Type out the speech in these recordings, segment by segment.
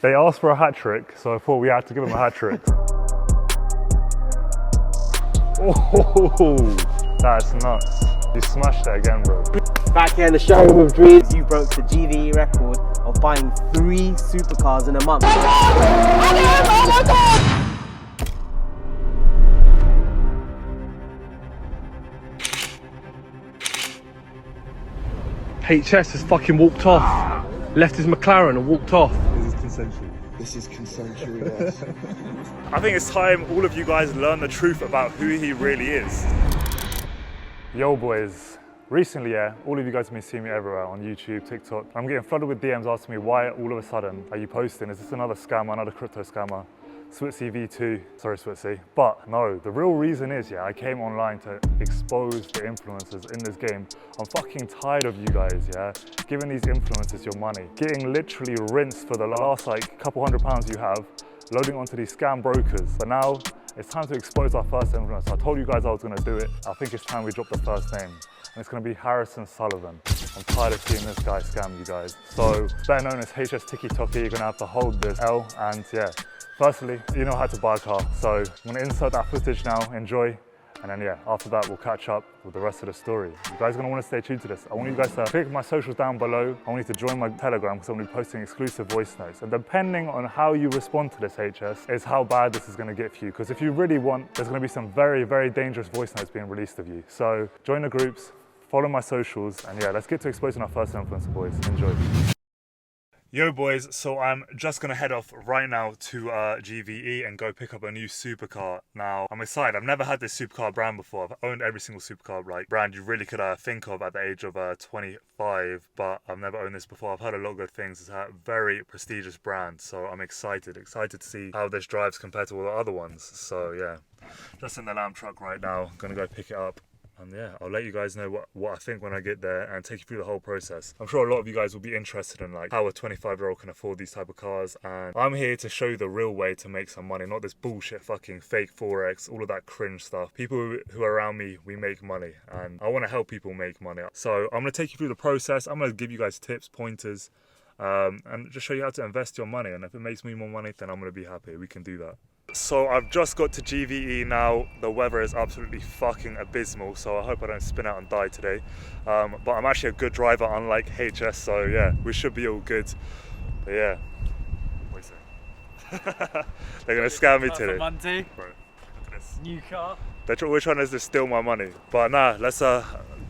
They asked for a hat trick, so I thought we had to give them a hat trick. Oh, that's nuts. You smashed it again, bro. Back here in the showroom of dreams, you broke the GVE record of buying 3 supercars in a month. Oh my God! HS has fucking walked off. Left his McLaren and walked off. This is consensual. This is consensual, yes. I think it's time all of you guys learn the truth about who he really is. Yo boys, recently all of you guys have been seeing me everywhere on YouTube, TikTok. I'm getting flooded with DMs asking me why all of a sudden are you posting? Is this another scammer, another crypto scammer? Switzy V2, sorry Switzy. But no, the real reason is, I came online to expose the influencers in this game. I'm fucking tired of you guys, giving these influencers your money, getting literally rinsed for the last couple £100 you have, loading onto these scam brokers. But now, it's time to expose our first influencer. I told you guys I was gonna do it. I think it's time we drop the first name. And it's gonna be Sullivan. I'm tired of seeing this guy scam you guys. So, better known as Hstikkytokky, you're gonna have to hold this L and firstly, you know how to buy a car. So I'm gonna insert that footage now, enjoy. And then after that, we'll catch up with the rest of the story. You guys are gonna wanna stay tuned to this. I want you guys to click my socials down below. I want you to join my Telegram because I'm gonna be posting exclusive voice notes. And depending on how you respond to this HS, is how bad this is gonna get for you. Because if you really want, there's gonna be some very, very dangerous voice notes being released of you. So join the groups, follow my socials, and let's get to exposing our first influencer, boys. Enjoy. Yo boys, so I'm just gonna head off right now to GVE and go pick up a new supercar. Now, I'm excited. I've never had this supercar brand before. I've owned every single supercar brand you really could think of at the age of 25, but I've never owned this before. I've heard a lot of good things. It's a very prestigious brand, so I'm excited to see how this drives compared to all the other ones. So just in the lamp truck right now, gonna go pick it up. And I'll let you guys know what I think when I get there and take you through the whole process. I'm sure a lot of you guys will be interested in how a 25-year-old can afford these type of cars. And I'm here to show you the real way to make some money, not this bullshit fucking fake Forex, all of that cringe stuff. People who are around me, we make money. And I want to help people make money. So I'm going to take you through the process. I'm going to give you guys tips, pointers, and just show you how to invest your money. And if it makes me more money, then I'm going to be happy. We can do that. So I've just got to GVE now. The weather is absolutely fucking abysmal, so I hope I don't spin out and die today. But I'm actually a good driver, unlike HS, so we should be all good. But what do you say? They're gonna scam me today. Monday. Bro, look at this. New car. We're trying to steal my money. But nah, let's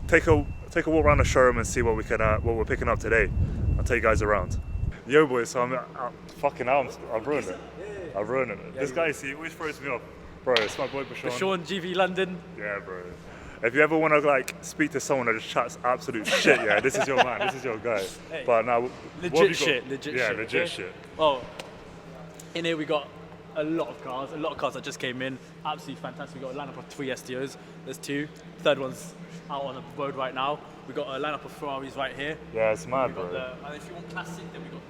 take a walk around the showroom and see what we're picking up today. I'll take you guys around. Yo boys, so I've ruined it. I've ruined it. This guy, he always throws me off. Bro, it's my boy Bashan. Bashan, GV London. Yeah, bro. If you ever want to speak to someone that just chats absolute shit, this is your man, this is your guy. Hey, but now, legit shit. Legit shit. Well, in here we got a lot of cars that just came in. Absolutely fantastic. We got a lineup of 3 STOs. There's 2. Third one's out on the road right now. We got a lineup of Ferraris right here. Yeah, it's mad, bro. And if you want classic, then we got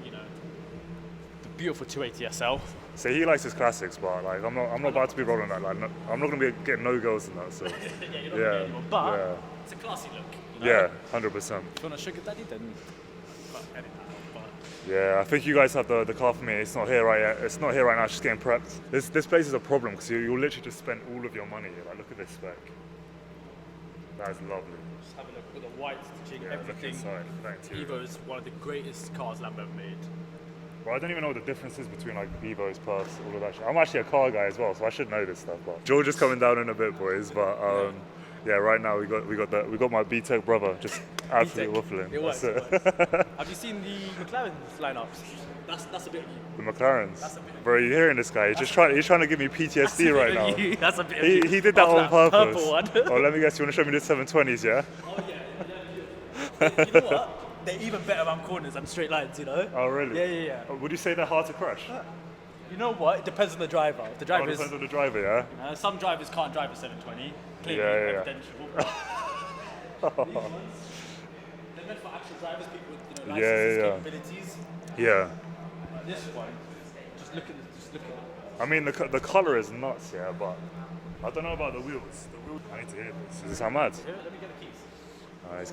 the beautiful 280 SL. So he likes his classics, but I'm not about to be rolling that. I'm not gonna be getting no girls in that. So you're not gonna get anyone, but it's a classy look. Yeah, 100%. If you want a sugar daddy, then I think you guys have the car for me. It's not here right yet. It's not here right now. It's just getting prepped. This place is a problem because you'll literally just spend all of your money here. Look at this spec. That is lovely. Just have a look at the white stitching, everything. Thanks, Evo is one of the greatest cars Lambo ever made. Bro, I don't even know what the difference is between Evos, Plus, all of that shit. I'm actually a car guy as well, so I should know this stuff. But George is coming down in a bit, boys. But right now we got my B-Tech brother just absolutely waffling. It works. Have you seen the McLaren lineups? That's a bit of you. The McLarens. That's a bit of bro, you hearing this guy? He's trying to give me PTSD right now. You. That's a bit of you. He did that on purpose. Purple one. Oh, let me guess. You want to show me the 720s, yeah? Oh yeah. You know what? They're even better around corners and straight lines, Oh, really? Yeah. Would you say they're hard to crash? You know what? It depends on the driver. If the driver depends on the driver, yeah? Some drivers can't drive a 720. Clearly, evidential. These ones, they're meant for actual drivers, people with licenses, capabilities. Yeah. Like this one, just look at it. I mean, the colour is nuts, but I don't know about the wheels. I need to hear this. Does this sound mad? Let me get the keys. He's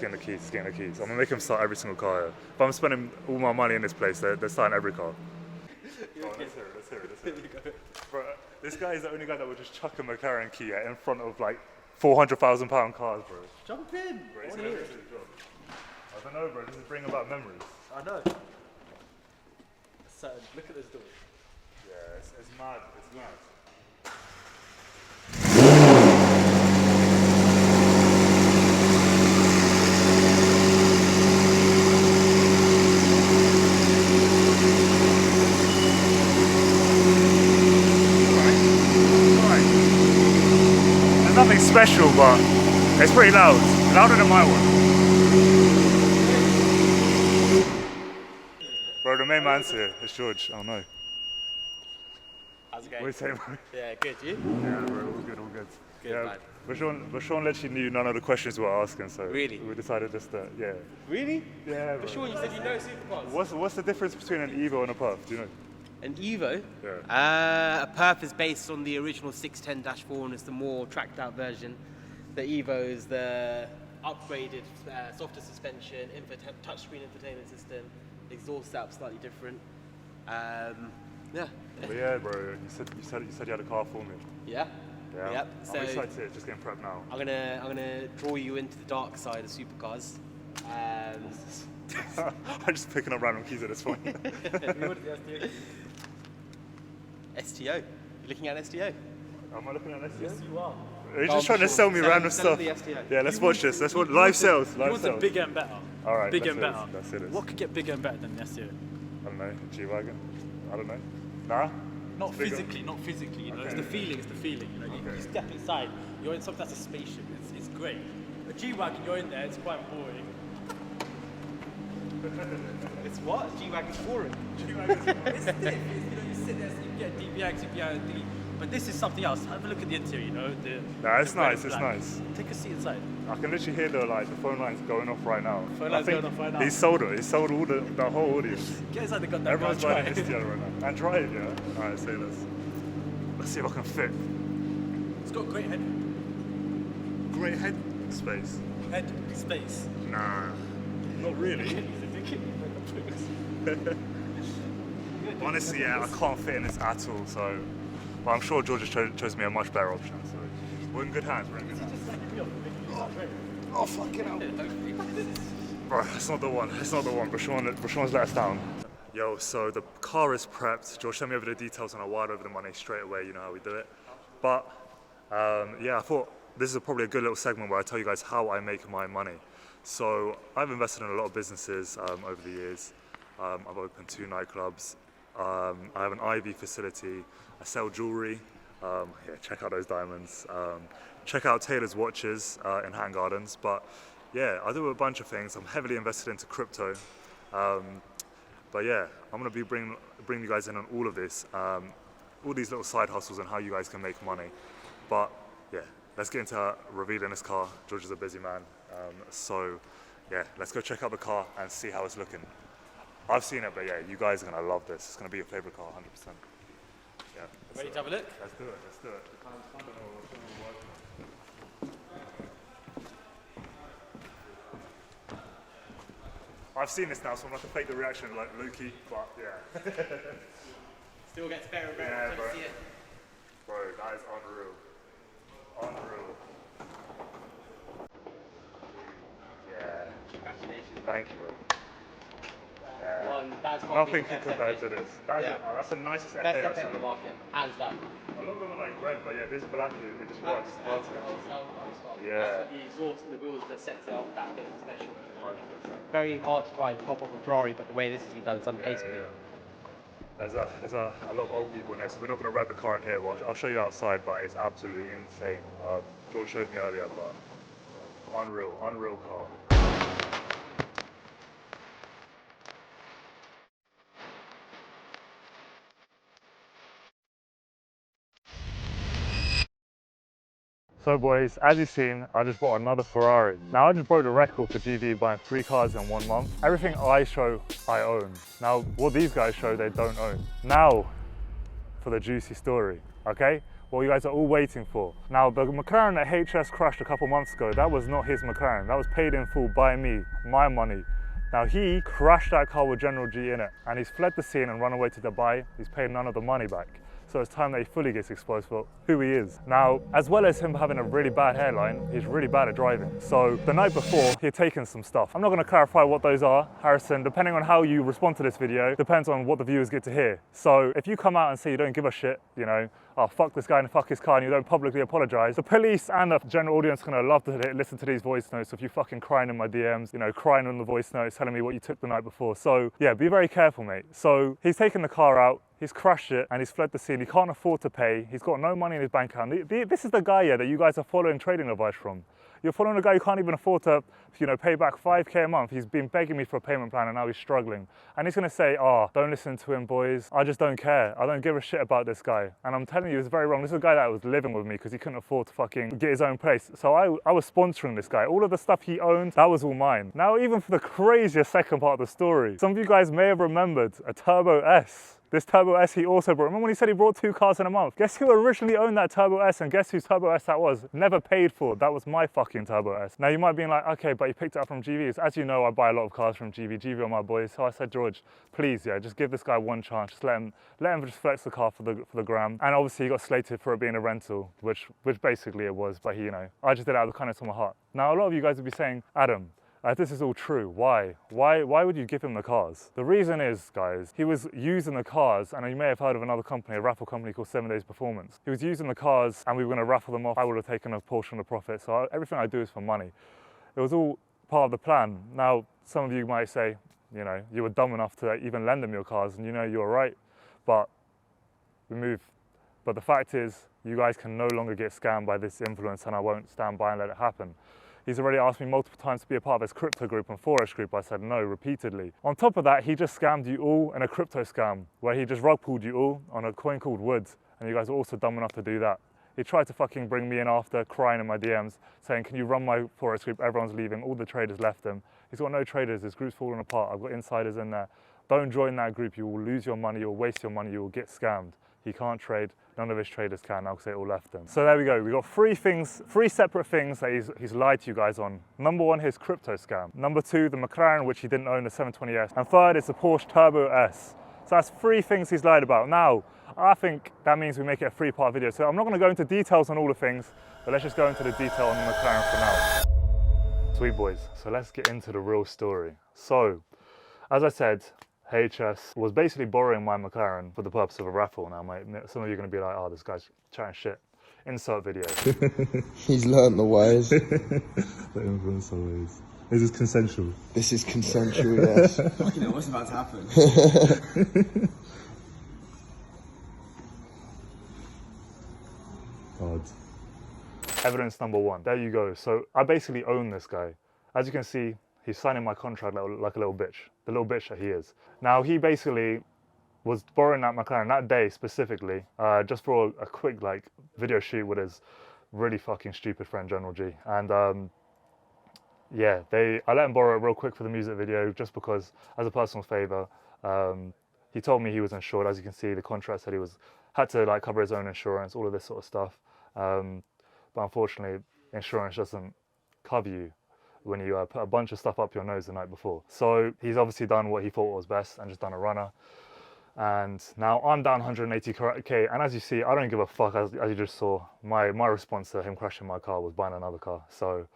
getting the keys. I'm gonna make him start every single car here. If I'm spending all my money in this place, they're starting every car. Go on, let's hear it. Bro, this guy is the only guy that would just chuck a McLaren key in front of like £400,000 cars, bro. Jump in. Bro, I don't know, bro. This is bringing about memories. I know. So, look at this door. Yeah, it's mad. It's mad. There's nothing special, but it's pretty loud. Louder than my one. Bro, the main man's here. It's George. Oh no. How's it going? What are you saying, bro? Yeah, good. You? Yeah, bro, all good, all good. Good, Yeah, man. but Sean literally knew none of the questions we were asking, so Really? we decided just to, yeah. Really? Yeah, bro. For sure, you said you know supercars. What's the difference between an Evo and a Puff? Do you know? An Evo? Yeah. A Perf is based on the original 610-4 and it's the more tracked out version. The Evo is the upgraded softer suspension, touchscreen infotainment system, exhaust setup slightly different. Yeah. But yeah, bro. You said you had a car for me. Yeah. Yeah. Yep. I'm So excited to just getting prepped now. I'm gonna draw you into the dark side of supercars. I'm just picking up random keys at this point. STO. You looking at STO? Am I looking at this? Yes, you are. Are you just trying to sell me random Sell stuff? the STO. Yeah, let's watch this. Let's watch live sales. You Live want sales. the bigger and better. All right, Bigger let's and hear better. this, let's hear this. What could get bigger and better than the SEO? I don't know. G-Wagon? I don't know. Nah? Not Bigger. physically, not physically. You know, Okay. it's the feeling. It's the feeling. You know, you step inside. You're in something that's a spaceship. It's great. A G-Wagon, you're in there. It's quite boring. It's what? G-Wagon's boring. It's stiff. You know, you sit there, so you get DBX, you get DB. But this is something else. Have a look at the interior. You know, Nah, it's the red nice. and It's black. nice. Take a seat inside. I can literally hear the phone lines going off right now. Phone I lines think going off right now. He sold it. He sold all the whole audience. Get inside the goddamn car. Everyone's Try buying it. STO right now. And try it, yeah. All right, say this. Let's see if I can fit. It's got great Great head space. head space. Nah, not really. Honestly, yeah, I can't fit in this at all. So, but I'm sure George has chose me a much better option. So, we're in good hands. We're in good hands. Oh fucking hell! Bro, that's not the one. That's not the one. Brashawn's let us down. Yo, so the car is prepped. George sent me over the details and I wired over the money straight away. You know how we do it. But yeah, I thought this is probably a good little segment where I tell you guys how I make my money. So I've invested in a lot of businesses over the years. I've opened 2 nightclubs. I have an IV facility. I sell jewelry. Yeah, check out those diamonds. Check out Taylor's watches in Hatton Gardens. But yeah, I do a bunch of things. I'm heavily invested into crypto. But yeah, I'm gonna be bringing you guys in on all of this, all these little side hustles and how you guys can make money. But yeah, let's get into revealing this car. George is a busy man, so yeah, let's go check out the car and see how it's looking. I've seen it, but yeah, you guys are gonna love this. It's gonna be your favorite car, 100%. Yeah. Ready to have a look? Let's do it. Let's do it. I've seen this now, so I'm gonna have to fake the reaction like Lukey, but yeah. Still gets better and better. Yeah, Let me bro. see it. Bro, that is unreal. Unreal. Yeah. Congratulations. Thank you, bro. Yeah. One, that's Nothing can compare to this. Yeah. That's the nicest Best FA I've epic on the seen. market, hands down. A lot of them are like red, but yeah, this black, it just works. Yeah. The exhaust and the wheels that sets it off that bit special. 100%. Very hard to find pop off a Ferrari, but the way this has been done is unpaceable. There's a lot of old people in there, so we're not going to wrap the car in here. Well, I'll show you outside, but it's absolutely insane. George showed me earlier, but unreal car. So boys, as you've seen, I just bought another Ferrari. Now I just broke the record for GV buying 3 cars in 1 month. Everything I show, I own. Now, what these guys show, they don't own. Now, for the juicy story, okay? What you guys are all waiting for. Now, the McLaren that HS crashed a couple months ago, that was not his McLaren. That was paid in full by me, my money, Now he crashed that car with General G in it, and he's fled the scene and run away to Dubai. He's paid none of the money back. So it's time that he fully gets exposed for who he is. Now, as well as him having a really bad hairline, he's really bad at driving. So the night before, he had taken some stuff. I'm not gonna clarify what those are, Harrison. Depending on how you respond to this video, depends on what the viewers get to hear. So if you come out and say you don't give a shit, you know, oh, fuck this guy and fuck his car, and you don't publicly apologize, the police and the general audience are gonna love to listen to these voice notes of you fucking crying in my DMs, you know, crying on the voice notes, telling me what you took the night before. So yeah, be very careful, mate. So he's taken the car out, he's crashed it, and he's fled the scene. He can't afford to pay. He's got no money in his bank account. This is the guy, yeah, that you guys are following trading advice from. You're following a guy who can't even afford to, you know, pay back 5K a month. He's been begging me for a payment plan and now he's struggling. And he's gonna say, oh, don't listen to him, boys. I just don't care. I don't give a shit about this guy. And I'm telling you, it's very wrong. This is a guy that was living with me because he couldn't afford to fucking get his own place. So I was sponsoring this guy. All of the stuff he owned, that was all mine. Now, even for the craziest second part of the story, some of you guys may have remembered a Turbo S. This Turbo S he also brought. Remember when he said he brought 2 cars in a month? Guess who originally owned that Turbo S, and guess whose Turbo S that was? Never paid for. That was my fucking Turbo S. Now you might be like, okay, but you picked it up from GVs. As you know, I buy a lot of cars from GV. GV are my boys. So I said, George, please, yeah, just give this guy one chance. Just let him just flex the car for the gram. And obviously he got slated for it being a rental, which basically it was. But he, you know, I just did it out of the kindness of my heart. Now a lot of you guys would be saying, Adam, this is all true. Why would you give him the cars? The reason is, guys, he was using the cars, and you may have heard of another company, a raffle company called 7 Days Performance. He was using the cars and we were gonna raffle them off. I would have taken a portion of the profit. So everything I do is for money. It was all part of the plan. Now, some of you might say, you know, you were dumb enough to even lend them your cars, and you know you were right, but we moved. But the fact is, you guys can no longer get scammed by this influence, and I won't stand by and let it happen. He's already asked me multiple times to be a part of his crypto group and Forex group. I said no repeatedly. On top of that, he just scammed you all in a crypto scam where he just rug pulled you all on a coin called Woods, and you guys are also dumb enough to do that. He tried to fucking bring me in after, crying in my DMs, saying, can you run my Forex group? Everyone's leaving, all the traders left him. He's got no traders, his group's falling apart. I've got insiders in there. Don't join that group, you will lose your money, you'll waste your money, you will get scammed. He can't trade, none of his traders can now because they all left him. So there we go, we got 3 separate things that he's lied to you guys on. Number 1, his crypto scam. Number 2, the McLaren, which he didn't own, the 720S. And third is the Porsche Turbo S. So that's 3 things he's lied about. Now, I think that means we make it a 3-part video. So I'm not gonna go into details on all the things, but let's just go into the detail on the McLaren for now. Sweet boys, so let's get into the real story. So, as I said, HS was basically borrowing my McLaren for the purpose of a raffle. Now, some of you are going to be like, oh, this guy's chatting shit. Insert video. He's learnt the ways. The influence always. Is this consensual? This is consensual, yes. Fucking hell, what's about to happen? God. Evidence number 1. There you go. So I basically own this guy. As you can see, he's signing my contract like a little bitch. The little bitch that he is. Now, he basically was borrowing that McLaren that day specifically, just for a quick like video shoot with his really fucking stupid friend General G. And yeah, I let him borrow it real quick for the music video just because, as a personal favor. He told me he was insured. As you can see, the contract said he had to like cover his own insurance, all of this sort of stuff. But unfortunately, insurance doesn't cover you when you put a bunch of stuff up your nose the night before. So he's obviously done what he thought was best and just done a runner. And now I'm down 180k, and as you see, I don't give a fuck. As you just saw, my response to him crashing my car was buying another car. So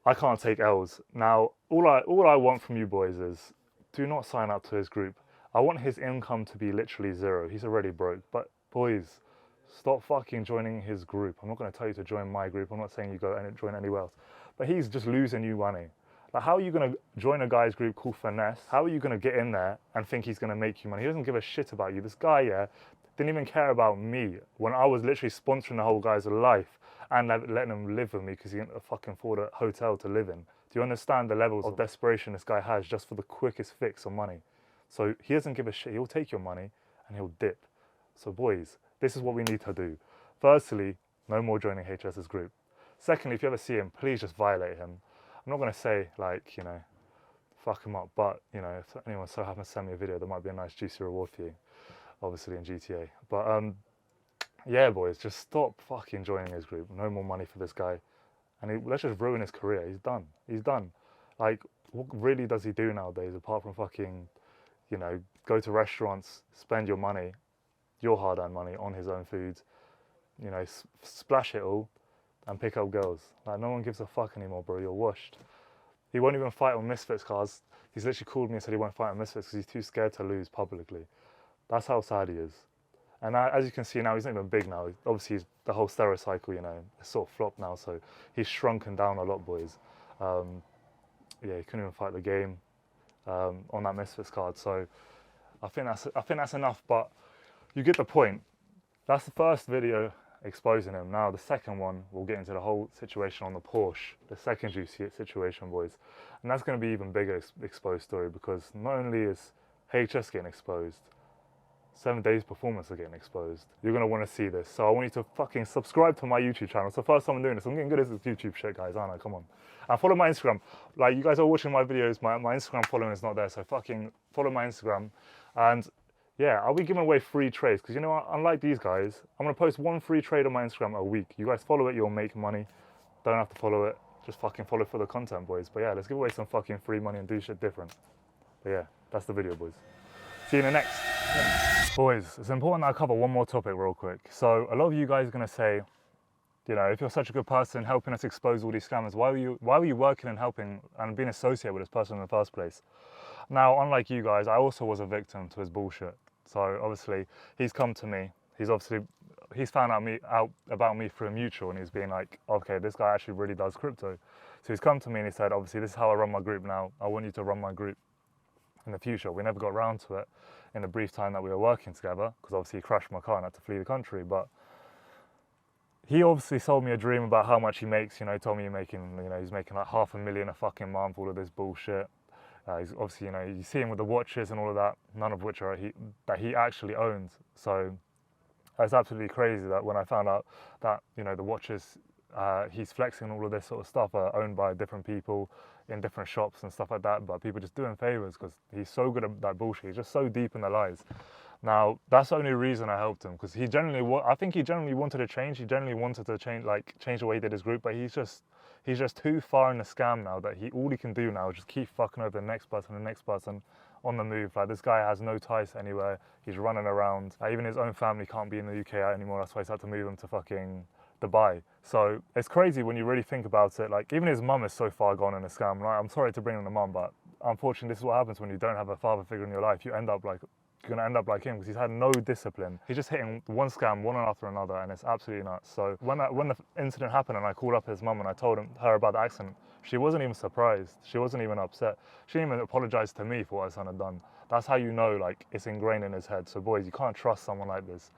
I can't take L's. Now, all I want from you boys is, do not sign up to his group. I want his income to be literally 0. He's already broke. But boys, stop fucking joining his group. I'm not going to tell you to join my group. I'm not saying you go and join anywhere else. But he's just losing you money. Like, how are you going to join a guy's group called Finesse? How are you going to get in there and think he's going to make you money? He doesn't give a shit about you. This guy, yeah, didn't even care about me when I was literally sponsoring the whole guy's life and letting him live with me because he couldn't fucking afford a hotel to live in. Do you understand the levels of desperation this guy has just for the quickest fix on money? So he doesn't give a shit. He'll take your money and he'll dip. So boys, this is what we need to do. Firstly, no more joining HS's group. Secondly, if you ever see him, please just violate him. I'm not going to say, like, you know, fuck him up, but, you know, if anyone so happens to send me a video, there might be a nice juicy reward for you, obviously in GTA. But, yeah, boys, just stop fucking joining his group. No more money for this guy. And let's just ruin his career. He's done. He's done. Like, what really does he do nowadays apart from fucking, you know, go to restaurants, spend your money, your hard-earned money on his own food, you know, splash it all and pick up girls. Like, no one gives a fuck anymore, bro. You're washed. He won't even fight on Misfits cars. He's literally called me and said he won't fight on Misfits because he's too scared to lose publicly. That's how sad he is. And as you can see now, he's not even big now. Obviously, the whole stereocycle, you know, it's sort of flopped now. So he's shrunken down a lot, boys. Yeah, he couldn't even fight the game on that Misfits card. So I think that's enough. But you get the point. That's the first video exposing him. Now the second one, we'll get into the whole situation on the Porsche, the second juicy situation, boys. And that's going to be even bigger exposed story, because not only is HS getting exposed, 7 Days Performance are getting exposed. You're going to want to see this. So I want you to fucking subscribe to my YouTube channel. It's the first time I'm doing this. I'm getting good at this YouTube shit, guys, aren't I? Come on. And follow my Instagram. Like, you guys are watching my videos, my Instagram following is not there, so fucking follow my Instagram. And yeah, I'll be giving away free trades, because you know what, unlike these guys, I'm going to post one free trade on my Instagram a week. You guys follow it, you'll make money. Don't have to follow it, just fucking follow for the content, boys. But yeah, let's give away some fucking free money and do shit different. But yeah, that's the video, boys. See you in the next. Boys, it's important that I cover one more topic real quick. So a lot of you guys are going to say, you know, if you're such a good person helping us expose all these scammers, why were you working and helping and being associated with this person in the first place? Now, unlike you guys, I also was a victim to his bullshit. So obviously, he's come to me. He's found out about me through a mutual, and he's been like, okay, this guy actually really does crypto. So he's come to me and he said, obviously, this is how I run my group now. I want you to run my group in the future. We never got around to it in the brief time that we were working together, because obviously he crashed my car and I had to flee the country. But he obviously sold me a dream about how much he makes. You know, he told me he's making like $500,000 a fucking month, all of this bullshit. He's obviously, you know, you see him with the watches and all of that, none of which are that he actually owns. So it's absolutely crazy that when I found out that, you know, the watches he's flexing, all of this sort of stuff are owned by different people in different shops and stuff like that, but people just doing favors because he's so good at that bullshit. He's just so deep in the lies. Now, that's the only reason I helped him, because I think he generally wanted to change. He generally wanted to change the way he did his group, but he's just too far in the scam now that all he can do now is just keep fucking over the next person on the move. Like, this guy has no ties anywhere. He's running around. Even his own family can't be in the UK anymore. That's why he's had to move him to fucking Dubai. So it's crazy when you really think about it. Like, even his mum is so far gone in the scam. Like, I'm sorry to bring in the mum, but unfortunately, this is what happens when you don't have a father figure in your life. You're gonna end up like him, because he's had no discipline. He's just hitting one scam one after another, and it's absolutely nuts. So when the incident happened and I called up his mum and I told her about the accident, she wasn't even surprised. She wasn't even upset. She didn't even apologize to me for what her son had done. That's how you know, like, it's ingrained in his head. So boys, you can't trust someone like this.